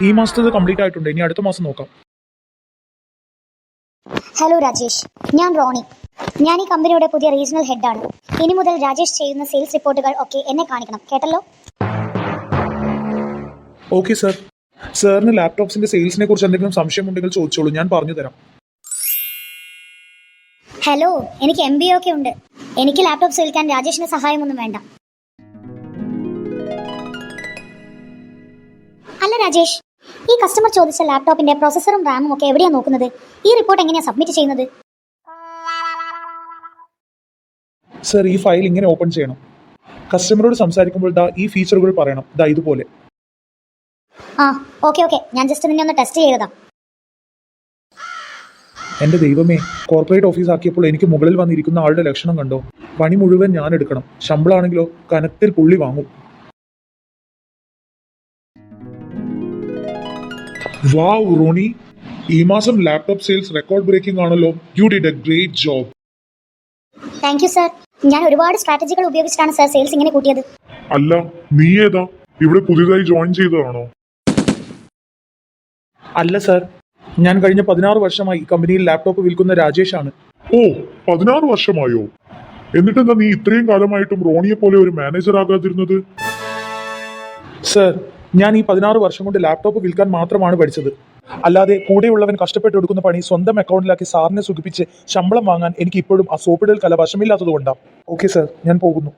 ഈ മാസത്തത് കംപ്ലീറ്റ് ആയിട്ടുണ്ട്. ഇനി അടുത്ത മാസം നോക്കാം. ഹലോ രാജേഷ്, ഞാൻ റോണി. ഞാൻ ഈ കമ്പനിയുടെ പുതിയ റീജിയണൽ ഹെഡാണ്. ഇനി മുതൽ രാജേഷ് ചെയ്യുന്ന സെയിൽസ് റിപ്പോർട്ടുകൾ ഒക്കെ എന്നെ കാണിക്കണം, കേട്ടല്ലോ? Okay sir. സാറിന് ലാപ്ടോപ്സിന്റെ സെയിൽസിനെ കുറിച്ച് എന്തെങ്കിലും സംശയമുണ്ടെങ്കിൽ ചോദിച്ചോളൂ, ഞാൻ പറഞ്ഞു തരാം. ഹലോ, എനിക്ക് MBA ഒക്കെ ഉണ്ട്. എനിക്ക് ലാപ്ടോപ്സ് വിൽക്കാൻ രാജേഷിന്റെ സഹായമൊന്നും വേണ്ട. അല്ല രാജേഷ്, ഈ കസ്റ്റമർ ചോദിച്ച ലാപ്ടോപ്പിന്റെ പ്രോസസ്സറും റാമും ഒക്കെ എവിടെയാ നോക്കുന്നത്? ഈ റിപ്പോർട്ട് എങ്ങനെയാ സബ്മിറ്റ് ചെയ്യുന്നത്? സർ, ഈ ഫയൽ ഇങ്ങനെ ഓപ്പൺ ചെയ്യണം. കസ്റ്റമറോട് സംസാരിക്കുമ്പോൾ ദാ ഈ ഫീച്ചറുകൾ പറയണം, ദാ ഇതുപോലെ. ആ ഓക്കെ, ഞാൻ ജസ്റ്റ് നിന്നെ ഒന്ന് ടെസ്റ്റ് ചെയ്തതാ. എന്റെ ദൈവമേ, കോർപ്പറേറ്റ് ഓഫീസ് ആക്കിയപ്പോൾ എനിക്ക് മുകളിൽ വന്നിരിക്കുന്ന ആളുടെ ലക്ഷണം കണ്ടോ? പണി മുഴുവൻ ഞാൻ എടുക്കണം, ശമ്പളമാണെങ്കിലോ കനത്തിൽ പുള്ളി വാങ്ങും. വാവ് റോണി, ഈ മാസം ലാപ്ടോപ്പ് സെയിൽസ് റെക്കോർഡ് ബ്രേക്കിംഗ് ആണല്ലോ. You did A great job. Thank you sir. ഞാൻ ഒരുപാട് സ്ട്രാറ്റജികൾ ഉപയോഗിച്ചിട്ടാണ് സർ സെയിൽസ് ഇങ്ങനെ കൂട്ടിയത്. അല്ല, നീ ഏതാ? ഇവിടെ പുതിയതായി ജോയിൻ ചെയ്തതാണോ? അല്ല സർ, ഞാൻ കഴിഞ്ഞ 16 വർഷമായി ഈ കമ്പനിയിൽ ലാപ്ടോപ്പ് വിൽക്കുന്ന രാജേഷാണ്. ഓ, 16 വർഷമായോ? എന്നിട്ടെന്താ നീ ഇത്രയും കാലമായിട്ടും റോണിയെ പോലെ ഒരു മാനേജർ ആകാതിരുന്നത്? സർ, ഞാൻ ഈ 16 വർഷം കൊണ്ട് ലാപ്ടോപ്പ് വിൽക്കാൻ മാത്രമാണ് പഠിച്ചത്. അല്ലാതെ കൂടെയുള്ളവൻ കഷ്ടപ്പെട്ട് എടുക്കുന്ന പണി സ്വന്തം അക്കൗണ്ടിലാക്കി സാറിനെ സുഖിപ്പിച്ച് ശമ്പളം വാങ്ങാൻ എനിക്ക് ഇപ്പോഴും ആ സോപ്പിടൽ കല വശമില്ലാത്തത് കൊണ്ടാണ്. ഓക്കെ സർ, ഞാൻ പോകുന്നു.